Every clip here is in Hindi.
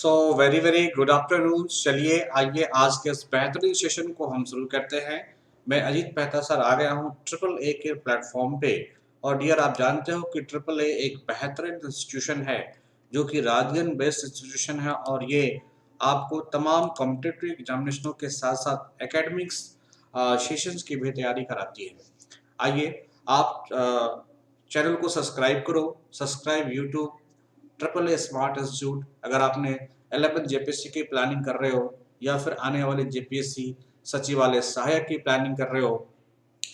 So very very good afternoon. चलिए आइए आज के इस बेहतरीन सेशन को हम शुरू करते हैं। मैं अजीत मेहता सर आ गया हूँ ट्रिपल ए के प्लेटफॉर्म पे। और डियर आप जानते हो कि ट्रिपल ए एक बेहतरीन इंस्टीट्यूशन है जो कि राजगंज बेस्ड इंस्टीट्यूशन है और ये आपको तमाम कॉम्पिटिटिव एग्जामिनेशनों के साथ साथ एकेडमिक्स सेशंस की भी तैयारी कराती है। आइए आप चैनल को सब्सक्राइब करो। Subscribe YouTube triple A smart institute. अगर आपने 11th जेपीएससी की प्लानिंग कर रहे हो या फिर आने वाले जेपीएससी सचिवालय सहायक की प्लानिंग कर रहे हो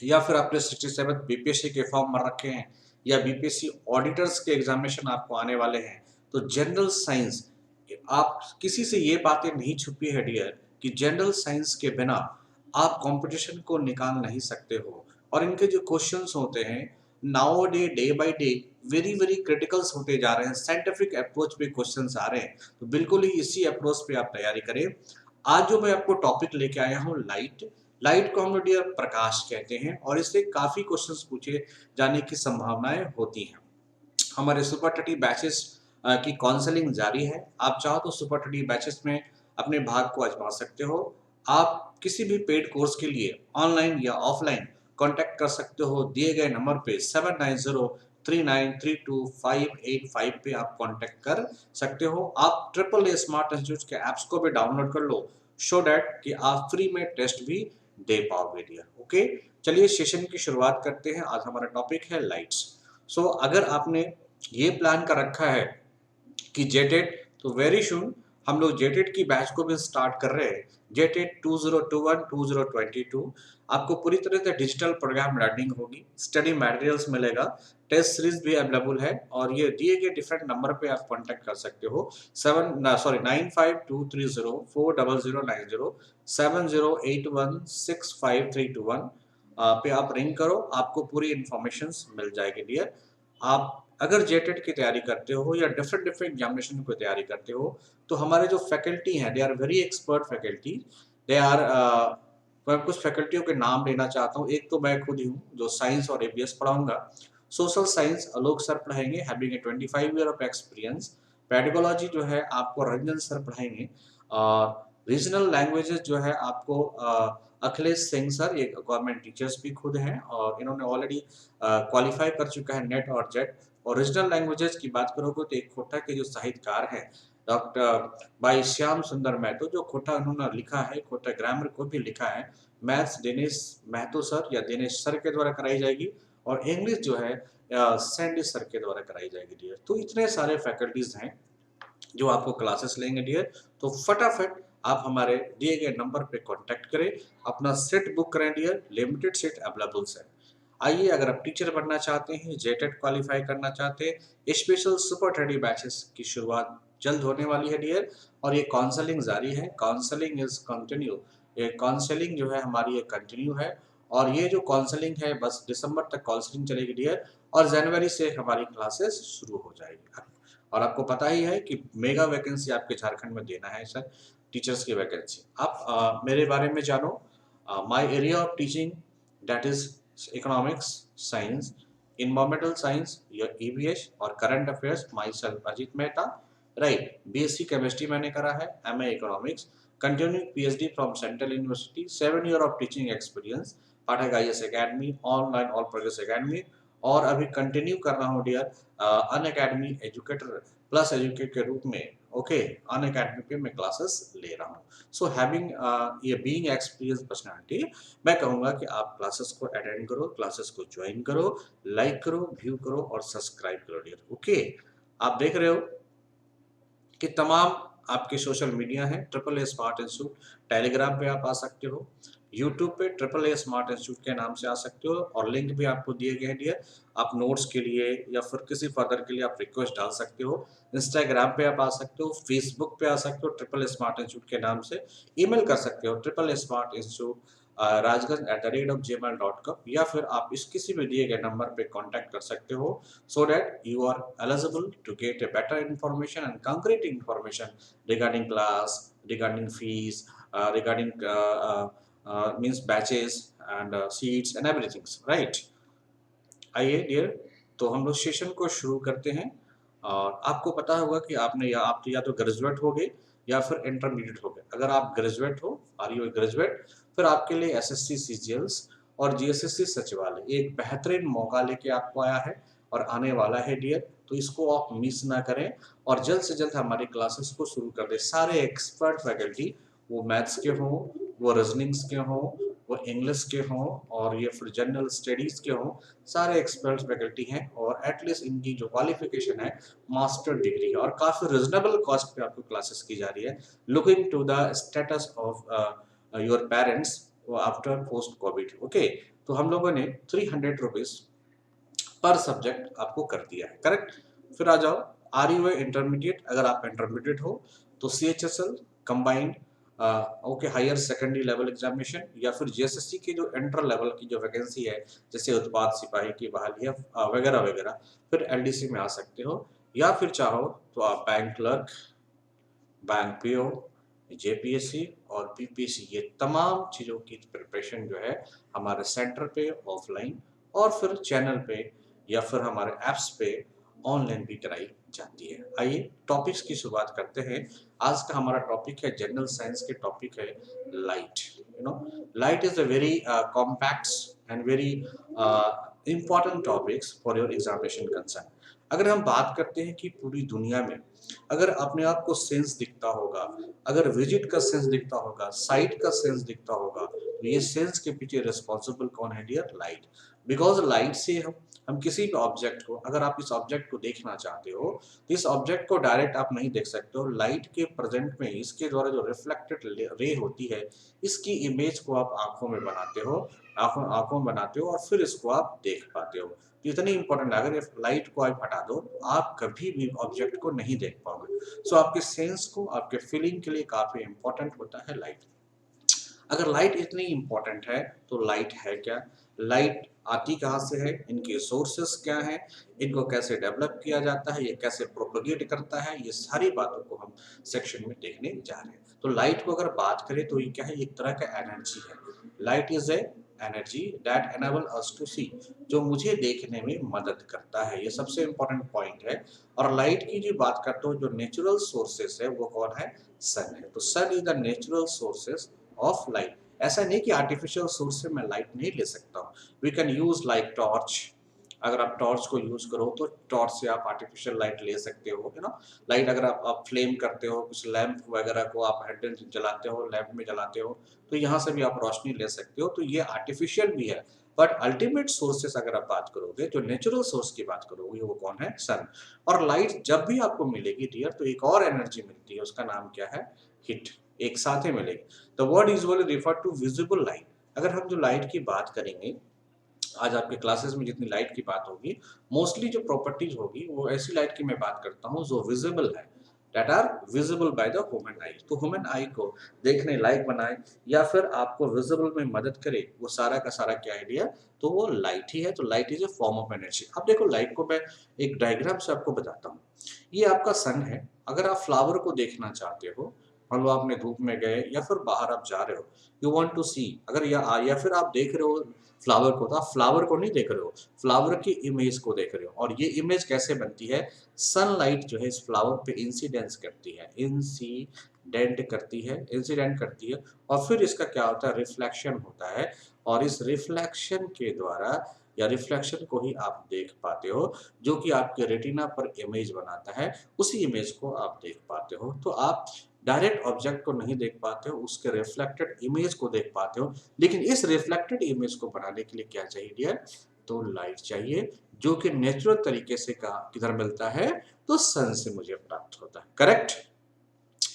या फिर आपने 67 बीपीएससी के फॉर्म भर रखे हैं या बीपीएससी ऑडिटर्स के एग्जामिनेशन आपको आने वाले हैं, तो जनरल साइंस आप किसी से ये बातें नहीं छुपी है डियर कि जनरल साइंस के बिना आप कंपटीशन को निकाल नहीं सकते हो। और इनके जो क्वेश्चंस होते हैं now day by day very very criticals होते जा रहे हैं। साइंटिफिक अप्रोच पे क्वेश्चंस आ रहे हैं, तो बिल्कुल ही इसी अप्रोच पे आप तैयारी करें। आज जो मैं आपको टॉपिक लेके आया हूँ लाइट। लाइट को हम लोग डियर प्रकाश कहते हैं और इससे काफी क्वेश्चंस पूछे जाने की संभावनाएं होती हैं। हमारे सुपर टटी बैचेस की काउंसलिंग जारी है। आप चाहो तो सुपर टटी बैचेस में अपने भाग को आजमा सकते हो। आप किसी भी पेड कोर्स के लिए ऑनलाइन या ऑफलाइन कांटेक्ट कर सकते हो दिए गए नंबर पे 7903932585 पे आप कांटेक्ट कर सकते हो। आप ट्रिपल ए स्मार्ट इंस्टीट्यूट के ऐप्स को भी डाउनलोड कर लो सो दैट कि आप फ्री में टेस्ट भी दे पाओगे डियर। ओके, चलिए सेशन की शुरुआत करते हैं। आज हमारा टॉपिक है लाइट्स। सो अगर आपने ये प्लान कर रखा है कि जेटेट, तो वेरी सुन हम लोग जेटेट की बैच को भी स्टार्ट कर रहे हैं। जेटेट 2021 2022 आपको पूरी तरह से डिजिटल प्रोग्राम लर्निंग होगी, स्टडी मटेरियल्स मिलेगा, टेस्ट सीरीज भी अवेलेबल है और ये दिए गए डिफरेंट नंबर पे आप कांटेक्ट कर सकते हो। 9523040090 70816531 पे आप रिंग करो, आपको पूरी इंफॉर्मेशन मिल जाएगी डियर। आप अगर जेटेट की तैयारी करते हो या डिफरेंट डिफरेंट एग्जामिनेशन की तैयारी करते हो तो हमारे जो फैकल्टी हैं they are very expert faculty. They are मैं कुछ फैकल्टियों के नाम लेना चाहता हूँ। एक तो मैं खुद ही हूँ जो साइंस और एबीएस पढ़ाऊंगा। सोशल साइंस आलोक सर पढ़ाएंगे having a 25 year of experience. Pedagogy जो है आपको रंजन सर पढ़ाएंगे। और रीजनल लैंग्वेजेस जो है आपको अखिलेश सिंह सर, ये गवर्नमेंट टीचर्स भी खुद हैं और इन्होंने ऑलरेडी क्वालिफाई कर चुका है नेट और जेट। और रीजनल लैंग्वेजेस की बात करोगे तो एक खोटा के जो साहित्यकार हैं डॉक्टर भाई श्याम सुंदर महतो, जो खोटा उन्होंने लिखा है, खोटा ग्रामर को भी लिखा है, मैथ्स दिनेश महतो सर या दिनेश सर के द्वारा कराई जाएगी और इंग्लिश जो है सैंडी सर के द्वारा कराई जाएगी डियर। तो इतने सारे फैकल्टीज हैं जो आपको क्लासेस लेंगे डियर। तो फटाफट आप हमारे दिए गए नंबर पे कांटेक्ट करें, अपना सीट बुक करें डियर, लिमिटेड सीट अवेलेबल है। आइए, अगर आप टीचर बनना चाहते हैं, जेटेट क्वालिफाई करना चाहते हैं, स्पेशल सुपर ट्रेडी बैचेस की शुरुआत जल्द होने वाली है डियर और ये काउंसलिंग जारी है। काउंसलिंग इज कंटिन्यू, ये काउंसलिंग जो है हमारी ये कंटिन्यू है और ये जो काउंसलिंग है बस दिसंबर तक काउंसलिंग चलेगी डियर और जनवरी से हमारी क्लासेस शुरू हो जाएगी। और आपको पता ही है कि मेगा वैकेंसी आपके झारखंड में देना है सर, टीचर्स की वैकेंसी। आप मेरे बारे में जानो। My area of teaching that is economics, science, environmental science या ईवीएस और current affairs. My self Ajit Mehta, right. BSc chemistry मैंने करा है, MA economics, continuing PhD from central university, 7 year of teaching experience, Pathak IAS academy, online all progress academy. और अभी कंटिन्यू कर रहा हूँ डियर अन अकेडमी एजुकेटर प्लस एजुकेट के रूप में। ओके, अन अकेडमी पे मैं क्लासेस ले रहा हूँ। सो हैविंग ये बीइंग एक्सपीरियंस पर्सनालिटी, मैं कहूँगा कि आप क्लासेस को अटेंड करो, क्लासेस को ज्वाइन करो, लाइक करो, व्यू करो और सब्सक्राइब करो डियर। ओके, आप देख रहे हो कि तमाम आपके सोशल मीडिया हैं triple A smart institute. Telegram पे आप आ सकते हो, यूट्यूब पे ट्रिपल ए स्मार्ट इंस्टीट्यूट के नाम से आ सकते हो और लिंक भी आपको दिए गए हैं डियर। आप नोट्स के लिए या फिर किसी फर्दर के लिए आप रिक्वेस्ट डाल सकते हो। इंस्टाग्राम पे आप आ सकते हो, फेसबुक पे आ सकते हो ट्रिपल ए स्मार्ट इंस्टीट्यूट के नाम से, ईमेल कर सकते हो triple A smart institute rajganj@gmail.com या फिर आप इस किसी भी दिए गए नंबर पे कांटेक्ट कर सकते हो so that you are eligible to get a better information and concrete information regarding class, regarding fees, regarding means batches and seats and everything, right? आइए डियर, तो हम लोग सेशन को शुरू करते हैं। और आपको पता होगा कि आप या तो ग्रेजुएट हो गए या फिर इंटरमीडिएट हो गए। अगर आप ग्रेजुएट हो, आर यू ग्रेजुएट, फिर आपके लिए एसएससी सीजीएल्स और जीएसएससी सचिवालय एक बेहतरीन मौका लेके आपको आया है और आने वाला है डियर। तो इसको आप मिस ना करें और जल्द से जल्द हमारी क्लासेस को शुरू कर दें। सारे एक्सपर्ट फैकल्टी, वो मैथ्स के हों, वो रीजनिंग्स के हों, वो इंग्लिश के हों और ये फिर जनरल स्टडीज़ के हों, सारे एक्सपर्ट फैकल्टी हैं और एटलीस्ट इनकी जो क्वालिफिकेशन है मास्टर डिग्री है और काफ़ी रिजनेबल कॉस्ट पे आपको क्लासेस की जा रही है, looking to the status of your parents after post COVID. Okay, तो हम लोगों ने 300 रुपीज़ पर सब्जेक्ट आपको कर दिया है, करेक्ट। फिर आ जाओ, आर यू इंटरमीडिएट, अगर आप इंटरमीडिएट हो तो CHSL combined, okay, higher secondary level examination या फिर जीएसएससी की जो इंटर लेवल की जो वैकेंसी है, जैसे उत्पाद सिपाही की बहाली है वगैरह वगैरह, फिर एलडीसी में आ सकते हो। या फिर चाहो तो आप bank clerk, bank PO, JPSC और पीपीएससी, ये तमाम चीज़ों की प्रिपरेशन जो है हमारे सेंटर पे ऑफलाइन और फिर चैनल पे या फिर हमारे ऐप्स पे ऑनलाइन भी कराई जाती है। आइए टॉपिक्स की शुरुआत करते हैं। आज का हमारा टॉपिक है जनरल साइंस के टॉपिक है light. Light is a very compact and very important topics for your examination concern. अगर हम बात करते हैं कि पूरी दुनिया में अगर अपने आप को सेंस दिखता होगा, अगर विजिट का सेंस दिखता होगा, साइट का सेंस दिखता होगा, तो ये सेंस के पीछे रिस्पॉन्सिबल कौन है डियर? लाइट। बिकॉज लाइट से हम किसी भी ऑब्जेक्ट को, अगर आप इस ऑब्जेक्ट को देखना चाहते हो तो इस ऑब्जेक्ट को डायरेक्ट आप नहीं देख सकते हो। लाइट के प्रेजेंट में इसके द्वारा जो रिफ्लेक्टेड रे होती है, इसकी इमेज को आप आंखों में बनाते हो, आंखों में बनाते हो और फिर इसको आप देख पाते हो। तो इतनी इंपॉर्टेंट, अगर लाइट को आप हटा दो तो आप कभी भी ऑब्जेक्ट को नहीं देख पाओगे। सो आपके सेंस को, आपके फीलिंग के लिए काफी इंपॉर्टेंट होता है लाइट। अगर लाइट इतनी इंपॉर्टेंट है तो लाइट है क्या? लाइट आती कहाँ से है? इनके सोर्सेस क्या हैं? इनको कैसे डेवलप किया जाता है? ये कैसे प्रोपोगेट करता है? ये सारी बातों को हम सेक्शन में देखने जा रहे हैं। तो लाइट को अगर बात करें तो ये क्या है? एक तरह का एनर्जी है। Light is a energy that enable us to see, जो मुझे देखने में मदद करता है। ये सबसे इंपॉर्टेंट पॉइंट है। और लाइट की जो बात करते हो, जो नेचुरल सोर्सेस है वो कौन है? सन है। तो sun is the natural sources of light. ऐसा नहीं कि आर्टिफिशियल सोर्स से मैं लाइट नहीं ले सकता हूँ। We can use like torch. अगर आप टॉर्च को यूज करो तो टॉर्च से आप आर्टिफिशियल लाइट ले सकते हो, लाइट अगर आप फ्लेम करते हो, कुछ लैंप वगैरह को आप हैंडल जलाते हो, लैंप में जलाते हो, तो यहाँ से भी आप रोशनी ले सकते हो। तो ये आर्टिफिशियल भी है, बट अल्टीमेट सोर्सेस अगर आप बात करोगे, जो नेचुरल सोर्स की बात करोगे, वो कौन है? सन। और लाइट जब भी आपको मिलेगी डियर, तो एक और एनर्जी मिलती है, उसका नाम क्या है? हीट। एक साथ ही मिलेगी। The word usually refer to visible light. अगर हम जो लाइट की बात करेंगे, आज आपके क्लासेस में जितनी लाइट की बात होगी, मोस्टली जो प्रॉपर्टीज होगी वो ऐसी लाइट की मैं बात करता हूँ जो विजिबल है, that are visible by the human eye. तो ह्यूमन आई को देखने लायक बनाए या फिर आपको विजिबल में मदद करे, वो सारा का सारा क्या आइडिया? तो वो लाइट ही है। तो light is A form of energy. अब देखो, लाइट को मैं एक डायग्राम से आपको बताता हूँ। ये आपका सन है। अगर आप फ्लावर को देखना चाहते हो, मान लो आपने धूप में गए या फिर बाहर आप जा रहे हो, यू वांट टू सी, अगर या फिर आप देख रहे हो फ्लावर को, तो आप फ्लावर को नहीं देख रहे हो, फ्लावर की इमेज को देख रहे हो। और ये इमेज कैसे बनती है? सनलाइट जो है इस फ्लावर पे इंसिडेंस करती है, इंसिडेंट करती है और फिर इसका क्या होता है? रिफ्लेक्शन होता है। और इस रिफ्लेक्शन के द्वारा या रिफ्लेक्शन को ही आप देख पाते हो, जो कि आपके रेटिना पर इमेज बनाता है। उसी इमेज को आप देख पाते हो। तो आप डायरेक्ट ऑब्जेक्ट को नहीं देख पाते हो, उसके रिफ्लेक्टेड इमेज को देख पाते हो। लेकिन इस रिफ्लेक्टेड इमेज को बनाने के लिए क्या चाहिए डियर? तो लाइट चाहिए, जो कि नेचुरल तरीके से किधर मिलता है? तो सन से मुझे प्राप्त होता है, करेक्ट।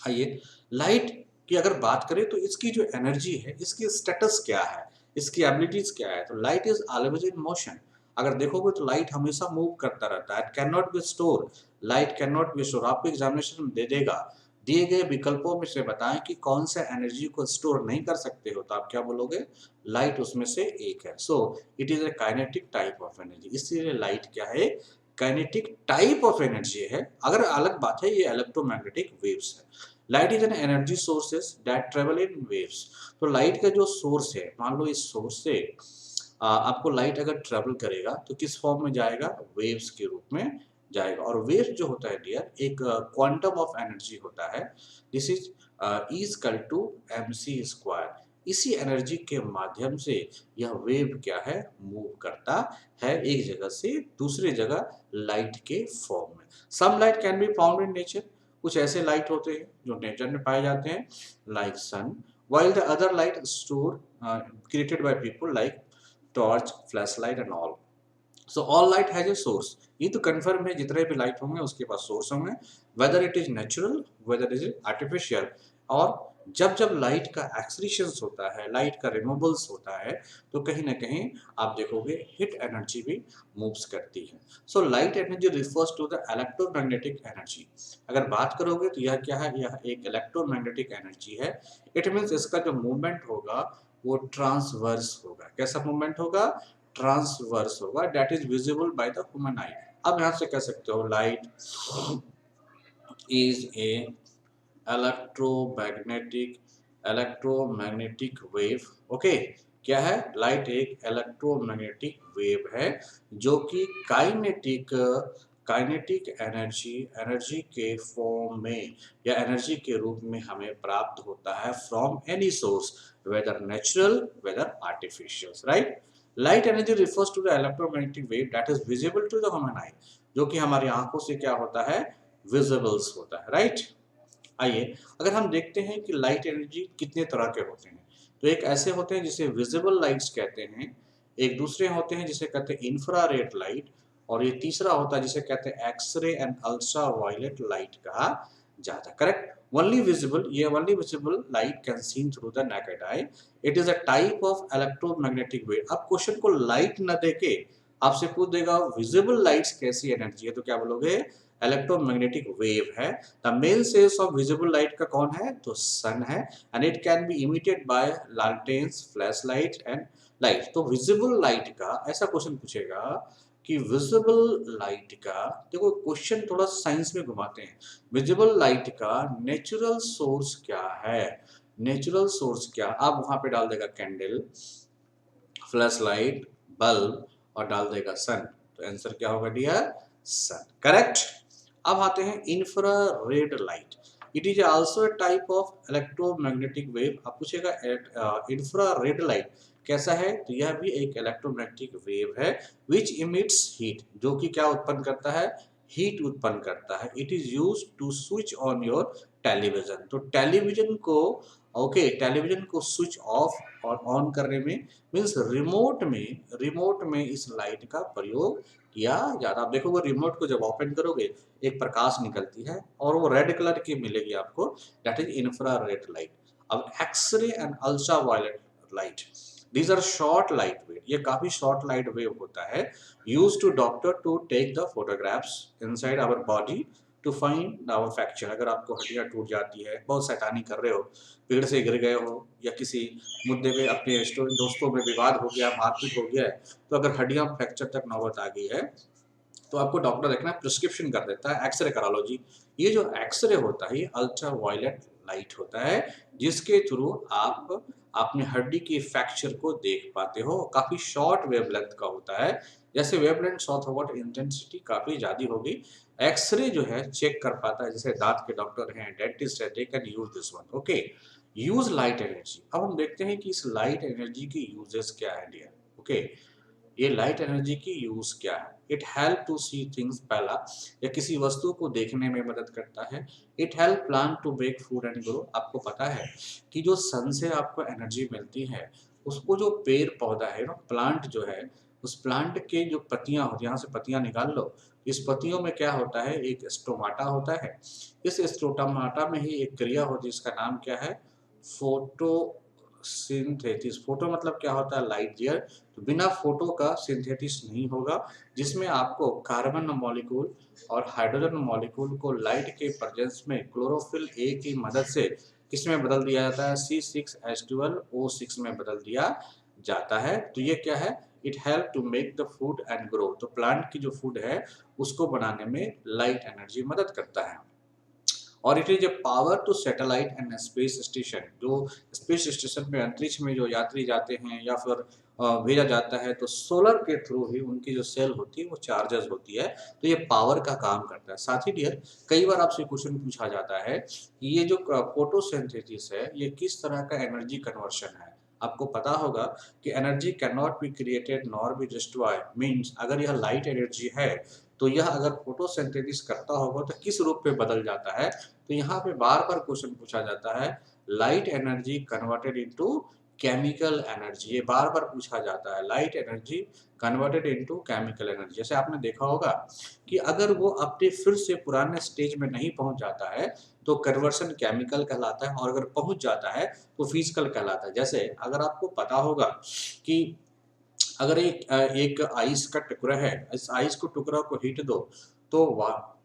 आइए, लाइट की अगर बात करें तो इसकी जो एनर्जी है, इसकी स्टेटस क्या है, इसकी एबिलिटीज क्या है? तो light is always in motion. अगर देखोगे तो लाइट हमेशा मूव करता रहता है। It can not be store, light can not be store. आपको एग्जामिनेशन में दे देगा, दिए गए विकल्पों में से बताएं कि कौन सा एनर्जी को स्टोर नहीं कर सकते हो, तो आप क्या बोलोगे? लाइट उसमें से एक है। So it is A kinetic type of energy. इसीलिए लाइट क्या है? काइनेटिक टाइप ऑफ एनर्जी है। अगर अलग बात है, ये इलेक्ट्रोमैग्नेटिक वेव्स है। Light is an energy sources that travel in waves. तो लाइट का जो सोर्स है, मान लो इस सोर्स से आपको लाइट अगर ट्रेवल करेगा तो किस फॉर्म में जाएगा? वेव्स के रूप में जाएगा। और वेव जो होता है डियर एक क्वांटम ऑफ एनर्जी होता है। This is equal to mc square. इसी एनर्जी के माध्यम से यह वेव क्या है, मूव करता है एक जगह से दूसरी जगह लाइट के फॉर्म में। Some light can be found in nature. कुछ ऐसे लाइट होते हैं जो नेचर में पाए जाते हैं like sun, while the other light store created by people like torch, flashlight and all. So all light has a source. ये तो कंफर्म है, जितने भी लाइट होंगे उसके पास सोर्स होंगे, whether it is natural whether is artificial. और जब जब लाइट का एक्सक्रीशंस होता है, लाइट का रिमूवल्स होता है, तो कहीं ना कहीं आप देखोगे हिट एनर्जी भी मूव्स करती है। So light energy refers to the electromagnetic energy. अगर बात करोगे तो यह क्या है, यह एक इलेक्ट्रोमैग्नेटिक एनर्जी है। इट मीन्स इसका जो मूवमेंट होगा वो ट्रांसवर्स होगा। कैसा मूवमेंट होगा, ट्रांसवर्स होगा, that is visible by the human आई। अब यहां से कह सकते हो light is A electromagnetic wave. Okay, क्या है, लाइट एक इलेक्ट्रोमैग्नेटिक वेव है जो कि काइनेटिक एनर्जी के फॉर्म में या एनर्जी के रूप में हमें प्राप्त होता है from any source, whether natural whether artificial, right. Light energy refers to the electromagnetic wave that is visible to the human eye, जो कि हमारी आंखों से क्या होता है, विजिबल्स होता है, राइट। आइए अगर हम देखते हैं कि लाइट एनर्जी कितने तरह के होते हैं, तो एक ऐसे होते हैं जिसे विजिबल लाइट्स कहते हैं, एक दूसरे होते हैं जिसे कहते हैं इंफ्रारेड लाइट, और ये तीसरा होता है जिसे कहते हैं X ray and ultraviolet light कहा जाता है, correct. Only visible light can seen through the naked eye. It is a type of electromagnetic wave. अब क्वेश्चन को लाइट न देके आपसे पूछ देगा विजिबल लाइट्स कैसी एनर्जी है, तो क्या बोलोगे, इलेक्ट्रोमैग्नेटिक वेव है। The main source of visible light का कौन है, तो सन है, and it can be emitted by lanterns, flash light and light. तो विजिबल लाइट का ऐसा क्वेश्चन पूछेगा कि विजिबल लाइट का, देखो क्वेश्चन थोड़ा साइंस में घुमाते हैं, विजिबल लाइट का नेचुरल सोर्स क्या है, नेचुरल सोर्स क्या, आप वहां पे डाल देगा कैंडल, फ्लैश लाइट, बल्ब और डाल देगा सन, तो आंसर क्या होगा डियर, सन, करेक्ट। अब आते हैं infrared light. It is also a type of electromagnetic wave. अब पूछेगा इंफ्रारेड लाइट कैसा है, तो यह भी एक इलेक्ट्रोमैग्नेटिक वेव है विच इमिट्स हीट, जो कि क्या उत्पन्न करता है, हीट उत्पन्न करता है। It is used to switch on your television. तो टेलीविजन को, ओके, टेलीविजन को स्विच ऑफ और ऑन करने में मीन्स रिमोट में इस लाइट का प्रयोग किया जाता है। आप देखोगे रिमोट को जब ओपन करोगे एक प्रकाश निकलती है और वो रेड कलर की मिलेगी आपको, दैट इज इंफ्रारेड लाइट। अब X ray and ultraviolet light, these are short light wave, ये काफी शॉर्ट लाइट वेव होता है, use to doctor to take the photographs inside our body to find our fracture. अगर आपको हड्डियां टूट जाती है, बहुत शैतानी कर रहे हो, पेड़ से गिर गए हो या किसी मुद्दे पे अपने दोस्तों में विवाद हो गया, मारपीट हो गया है, तो अगर हड्डियां फ्रैक्चर तक नौबत आ गई है तो आपको डॉक्टर देखना प्रिस्क्रिप्शन कर देता है, एक्सरे करा लो जी। ये जो एक्सरे होता है ये अल्ट्रा वायलेट लाइट होता है जिसके थ्रू आप अपने हड्डी की फ्रैक्चर को देख पाते हो। काफी शॉर्ट वेवलेंथ का होता है, जैसे वेवलेंथ शॉर्ट होगा तो इंटेंसिटी काफी ज्यादा होगी। एक्सरे जो है चेक कर पाता है, जैसे दांत के डॉक्टर हैं, डेंटिस्ट है, they can use this one, okay. Use light energy. अब हम देखते हैं कि इस लाइट एनर्जी की यूजेस क्या है डियर, ओके। ये लाइट एनर्जी की यूज क्या है, it help to see things, पहला या किसी वस्तु को देखने में मदद करता है। It help plant to make food and grow. आपको पता है कि जो सन से आपको एनर्जी मिलती है, उसको जो पेड़ पौधा है ना, प्लांट जो है, उस प्लांट के जो पत्तियां होती है, यहाँ से पत्तियां निकाल लो, इस पत्तियों में क्या होता है, एक स्टोमाटा होता है। इस स्टोमाटा में ही एक क्रिया होती है, इसका नाम क्या है, फोटोसिंथेसिस। फोटो मतलब क्या होता है, लाइट डियर। तो बिना फोटो का सिंथेसिस नहीं होगा, जिसमें आपको कार्बन मॉलिक्यूल और हाइड्रोजन मॉलिक्यूल को लाइट के प्रेजेंस में क्लोरोफिल ए की मदद से किसमें बदल दिया जाता है, C6H12O6 में बदल दिया जाता है। तो ये क्या है, it help to make the food and grow. तो प्लांट की जो फूड है उसको बनाने में लाइट एनर्जी मदद करता है। और it is a power to satellite and space station. जो स्पेस स्टेशन में, अंतरिक्ष में जो यात्री जाते हैं या फिर भेजा जाता है, तो सोलर के थ्रू ही उनकी जो सेल होती है वो चार्जेस होती है, तो ये पावर का काम करता है। साथ ही डियर, कई बार आपसे क्वेश्चन पूछा जाता है कि ये जो फोटोसिंथेसिस है ये किस तरह का एनर्जी कन्वर्शन है। आपको पता होगा कि energy can not be created nor be destroyed, means अगर यह लाइट एनर्जी है तो यह अगर फोटोसिंथेसिस करता होगा तो किस रूप में बदल जाता है। तो यहाँ पे बार बार क्वेश्चन पूछा जाता है, light energy converted into chemical energy, ये बार बार पूछा जाता है, light energy converted into chemical energy. जैसे आपने देखा होगा कि अगर वो अपने फिर से पुराने स्टेज में नहीं पहुंच जाता है तो कन्वर्शन केमिकल कहलाता है, और अगर पहुंच जाता है तो फिजिकल कहलाता है। जैसे अगर आपको पता होगा कि अगर एक आइस का टुकड़ा है, इस आइस को टुकड़ा को हीट दो तो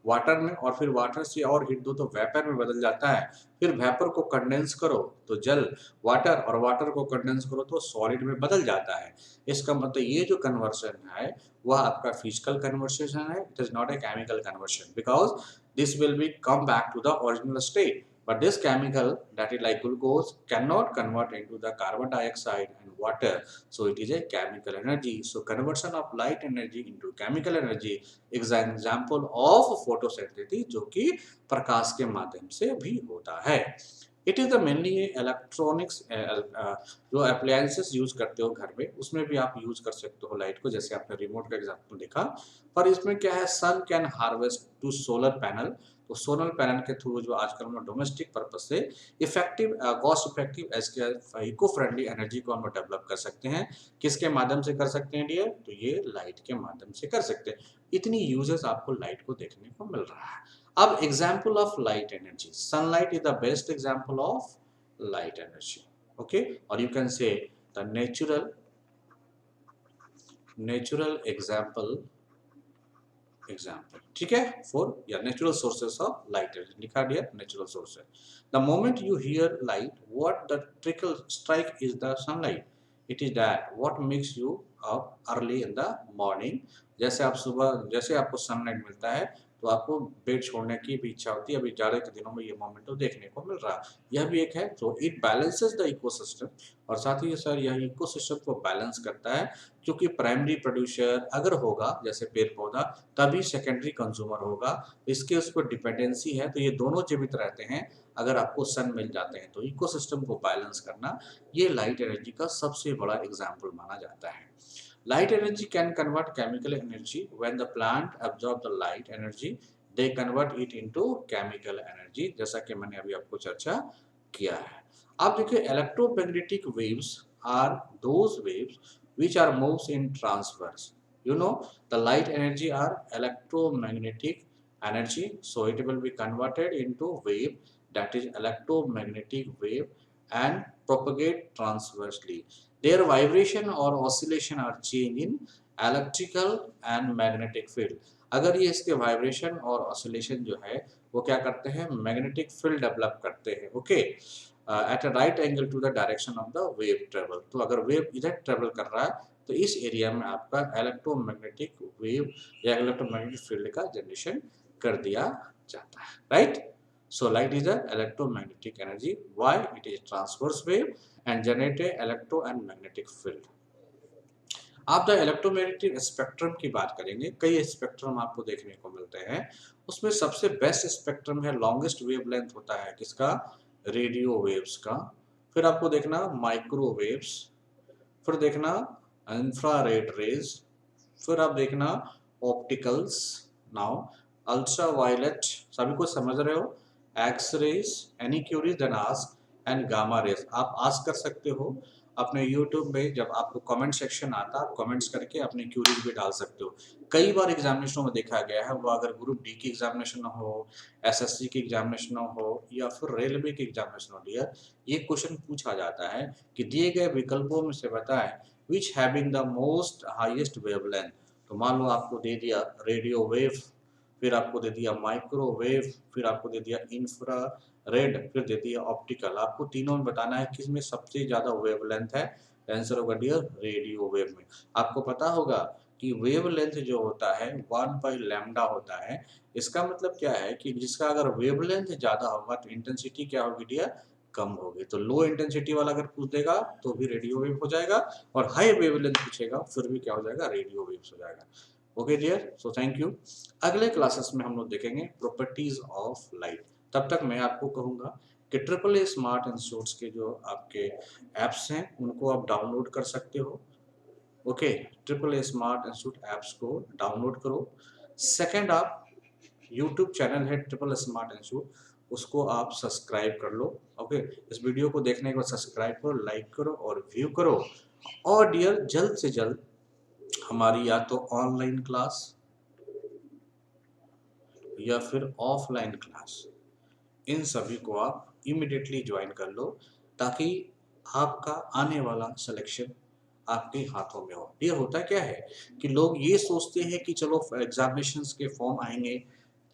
वाटर में, और फिर वाटर से और हीट दो तो वेपर में बदल जाता है, फिर वेपर को कंडेंस करो तो जल, वाटर, और वाटर को कंडेंस करो तो सॉलिड में बदल जाता है। इसका मतलब ये जो कन्वर्शन है वह आपका फिजिकल कन्वर्सेशन है, it is not a chemical conversion, because this will be come back to the original state, but this chemical that is like glucose cannot convert into the carbon dioxide and water, so it is a chemical energy. So conversion of light energy into chemical energy is an example of photosynthesis, जो कि प्रकाश के माध्यम से भी होता है। It is the mainly electronics, जो अप्लायंसेस यूज करते हो घर में उसमें भी आप यूज कर सकते हो लाइट को, जैसे आपने रिमोट का एग्जांपल देखा। पर इसमें क्या है, sun can harvest to solar panel, तो सोलर पैनल के थ्रू जो आजकल हम डोमेस्टिक पर्पज से effective, cost effective eco friendly energy को हम डेवलप कर सकते हैं। किसके माध्यम से कर सकते हैं डियर, तो ये लाइट के माध्यम से कर सकते हैं। इतनी यूजेस आपको लाइट को देखने को मिल रहा है। अब example of light energy, sunlight is the best example of light energy, okay. और you can say the natural example, ठीक है, फॉर या natural sources of light energy, लिखा dear natural sources. The moment you hear light, what the trickle strike is the sunlight, it is that what makes you up early in the morning. जैसे आप सुबह, जैसे आपको सनलाइट मिलता है तो आपको बेड छोड़ने की भी इच्छा होती है। अभी जाड़े के दिनों में ये मोमेंट तो देखने को मिल रहा है, यह भी एक है। तो इट बैलेंसेस द इकोसिस्टम, और साथ ही सर यह इकोसिस्टम को बैलेंस करता है, क्योंकि प्राइमरी प्रोड्यूसर अगर होगा जैसे पेड़ पौधा, तभी सेकेंडरी कंज्यूमर होगा, इसके उस पर डिपेंडेंसी है, तो ये दोनों जीवित रहते हैं अगर आपको सन मिल जाते हैं। तो इकोसिस्टम को बैलेंस करना ये लाइट एनर्जी का सबसे बड़ा एग्जाम्पल माना जाता है। Light energy can convert chemical energy. When the plant absorb the light energy, they convert it into chemical energy, जैसा कि मैंने अभी आपको चर्चा किया है। आप देखिए, electromagnetic waves are those waves which are moves in transverse. You know, the light energy are electromagnetic energy, so it will be converted into wave, that is electromagnetic wave, and propagate transversely. Their vibration or oscillation are change in electrical and magnetic field. अगर ये इसके वाइब्रेशन और ऑसिलेशन जो है वो क्या करते हैं, मैग्नेटिक फील्ड डेवलप करते हैं, okay, at a right angle to the direction of the wave travel. तो अगर वेव इधर ट्रेवल कर रहा है तो इस एरिया में आपका इलेक्ट्रोमैग्नेटिक वेव या इलेक्ट्रोमैग्नेटिक फील्ड का जनरेशन कर दिया जाता है, right. So light is an electromagnetic energy. Why? It is transverse wave and generate a electro and magnetic field. आप द इलेक्ट्रोमैग्नेटिक स्पेक्ट्रम की बात करेंगे, कई स्पेक्ट्रम आपको देखने को मिलते हैं। उसमें सबसे बेस्ट स्पेक्ट्रम है, लॉन्गेस्ट वेवलेंथ होता है किसका, रेडियो वेव्स का। फिर आपको देखना माइक्रोवेव्स, फिर देखना इंफ्रारेड रेज, फिर आप देखना ऑप्टिकल्स। नाउ अल्ट्रा वायलेट, सभी को समझ रहे हो, X rays, any queries then ask, and gamma rays. आप आस्क कर सकते हो अपने यूट्यूब में, जब आपको कमेंट सेक्शन आता है आप कमेंट्स करके अपनी क्यूरीज भी डाल सकते हो। कई बार एग्जामिनेशनों में देखा गया है, वो अगर ग्रुप डी की एग्जामिनेशन हो, एसएससी की एग्जामिनेशन हो, या फिर रेलवे की एग्जामिनेशन हो, डियर ये क्वेश्चन पूछा जाता है कि दिए गए विकल्पों में से बताएं which having the most highest wavelength. तो मान लो आपको दे दिया रेडियो वेव, फिर आपको दे दिया माइक्रोवेव, फिर आपको दे दिया इंफ्रा रेड, फिर दे दिया ऑप्टिकल। आपको तीनों में बताना है किसमें सबसे ज्यादा वेवलेंथ है। आंसर होगा डियर रेडियो वेव में। आपको पता होगा कि वेवलेंथ जो होता है 1/λ होता है। इसका मतलब क्या है कि जिसका अगर वेवलेंथ ज्यादा होगा तो इंटेंसिटी क्या होगी डियर, कम होगी। तो लो इंटेंसिटी वाला अगर पूछ देगा तो भी रेडियो वेव हो जाएगा, और हाई वेवलेंथ पूछेगा फिर भी क्या हो जाएगा, रेडियो वेव्स हो जाएगा। Okay dear, so thank you. अगले क्लासेस में हम लोग देखेंगे प्रॉपर्टीज ऑफ लाइट। तब तक मैं आपको कहूँगा कि ट्रिपल ए स्मार्ट इंस्टीट्यूट्स के जो आपके ऐप्स हैं उनको आप डाउनलोड कर सकते हो। Okay, triple A smart institute apps को डाउनलोड करो। सेकंड, आप यूट्यूब चैनल है ट्रिपल स्मार्ट इंस्टीट्यूट, उसको आप सब्सक्राइब कर लो। ओके, इस वीडियो को देखने के बाद सब्सक्राइब करो, लाइक करो और व्यू करो। और डियर, जल्द से जल्द हमारी या तो ऑनलाइन क्लास या फिर ऑफलाइन क्लास, इन सभी को आप इमिडिएटली ज्वाइन कर लो, ताकि आपका आने वाला सिलेक्शन आपके हाथों में हो। ये होता क्या है कि लोग ये सोचते हैं कि चलो एग्जामिनेशंस के फॉर्म आएंगे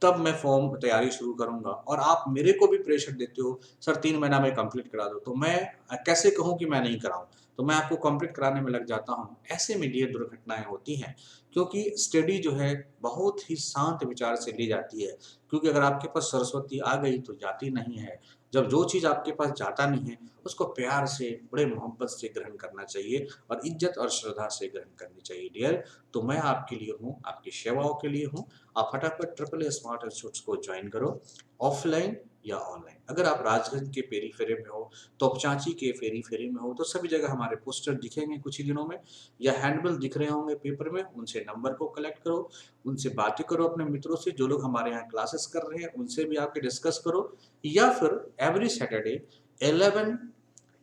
तब मैं फॉर्म तैयारी शुरू करूंगा, और आप मेरे को भी प्रेशर देते हो, सर 3 महीना में कंप्लीट करा दो। तो मैं कैसे कहूँ कि मैं नहीं कराऊं, तो मैं आपको कंप्लीट कराने में लग जाता हूँ। ऐसे में ये दुर्घटनाएं होती हैं, क्योंकि स्टडी जो है बहुत ही शांत विचार से ली जाती है। क्योंकि अगर आपके पास सरस्वती आ गई तो जाती नहीं है। जब जो चीज़ आपके पास जाता नहीं है उसको प्यार से, बड़े मोहब्बत से ग्रहण करना चाहिए और इज्जत और श्रद्धा से ग्रहण करनी चाहिए डियर। तो मैं आपके लिए हूँ, आपकी सेवाओं के लिए हूँ। आप फटाफट ट्रिपल ए स्मार्ट इंस्टीट्यूट्स को ज्वाइन करो, ऑफलाइन या ऑनलाइन। अगर आप राजगंज के पेरीफेरी में हो, तोपचांची के पेरीफेरी में हो, तो सभी जगह हमारे पोस्टर दिखेंगे कुछ ही दिनों में, या हैंडबिल दिख रहे होंगे पेपर में। उनसे नंबर को कलेक्ट करो, उनसे बातें करो, अपने मित्रों से जो लोग हमारे यहाँ क्लासेस कर रहे हैं उनसे भी आके डिस्कस करो। या फिर एवरी सैटरडे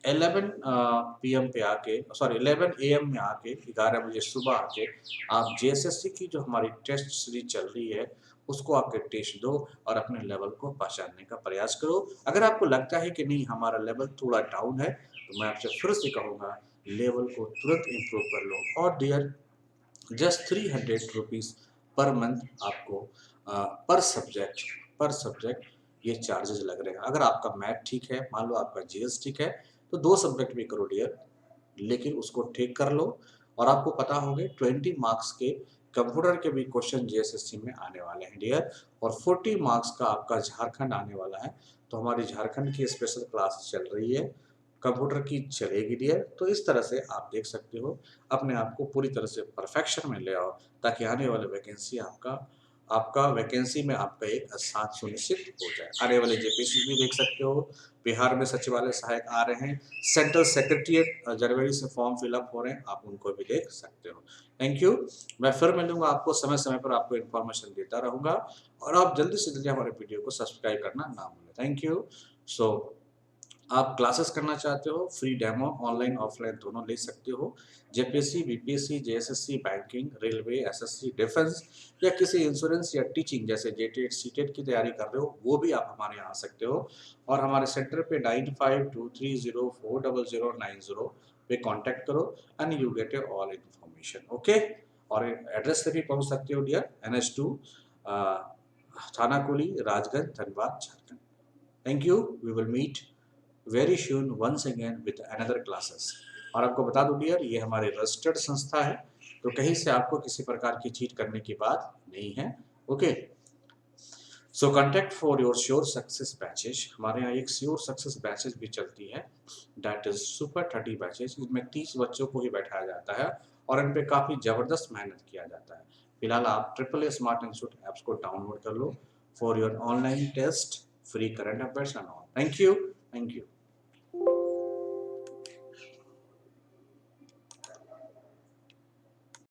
11 पीएम पे आके, सॉरी 11 एएम में आके, 11 बजे सुबह आके आप जेएसएससी की जो हमारी टेस्ट सीरीज चल रही है उसको आके टेस्ट दो और अपने लेवल को पहचानने का प्रयास करो। अगर आपको लगता है कि नहीं हमारा लेवल थोड़ा डाउन है, तो मैं आपसे फिर से कहूँगा लेवल को तुरंत इम्प्रूव कर लो। और dear, just 300 rupees per month आपको पर सब्जेक्ट ये चार्जेस लग रहे हैं। अगर आपका मैथ ठीक है, मान लो आपका जीएस ठीक है, तो 2 सब्जेक्ट भी करो डियर, लेकिन उसको ठीक कर लो। और आपको पता होंगे 20 मार्क्स के कंप्यूटर के भी क्वेश्चन जीएसएससी में आने वाले हैं डियर, और 40 मार्क्स का आपका झारखंड आने वाला है। तो हमारी झारखंड की स्पेशल क्लास चल रही है, कंप्यूटर की चलेगी डियर। तो इस तरह से आप देख सकते हो, अपने आप को पूरी तरह से परफेक्शन में ले आओ, ताकि आने वाले वैकेंसी आपका आपका वैकेंसी में आपका एक स्थान सुनिश्चित हो जाए। आने वाले जेपीएससी भी देख सकते हो, बिहार में सचिवालय सहायक आ रहे हैं, सेंट्रल सेक्रेटरीट जनवरी से फॉर्म फिलअप हो रहे हैं, आप उनको भी देख सकते हो। Thank you. मैं फिर मिलूंगा आपको, समय समय पर आपको इन्फॉर्मेशन देता रहूंगा, और आप जल्दी से जल्दी हमारे वीडियो को सब्सक्राइब करना ना भूलें। Thank you. सो आप क्लासेस करना चाहते हो, फ्री डेमो ऑनलाइन ऑफलाइन दोनों ले सकते हो। JPSC, BPSC, JSSC, banking, railway, SSC, defence, या किसी इंश्योरेंस या टीचिंग जैसे जेटेट सीटेट की तैयारी कर रहे हो, वो भी आप हमारे यहाँ आ सकते हो। और हमारे सेंटर पे 9523040090 पे कांटेक्ट करो and you get a all information. Okay, और एड्रेस से भी पहुँच सकते हो डियर, NH2 थाना Kuli, Rajganj, Dhanbad, Jharkhand. Thank you. We will meet very soon once again with another classes. और आपको बता दूं डियर, ये हमारी रजिस्टर्ड संस्था है, तो कहीं से आपको किसी प्रकार की चीट करने की बात नहीं है। Okay, so contact for your sure success batches. हमारे यहाँ एक श्योर सक्सेस बैचेज भी चलती है, दैट इज सुपर 30 बैचेज। इसमें 30 बच्चों को ही बैठाया जाता है और इन पे काफ़ी ज़बरदस्त मेहनत किया जाता है। फिलहाल आप triple A smart institute apps को डाउनलोड कर लो for your online test, free current affairs and all. Thank you. Thank you.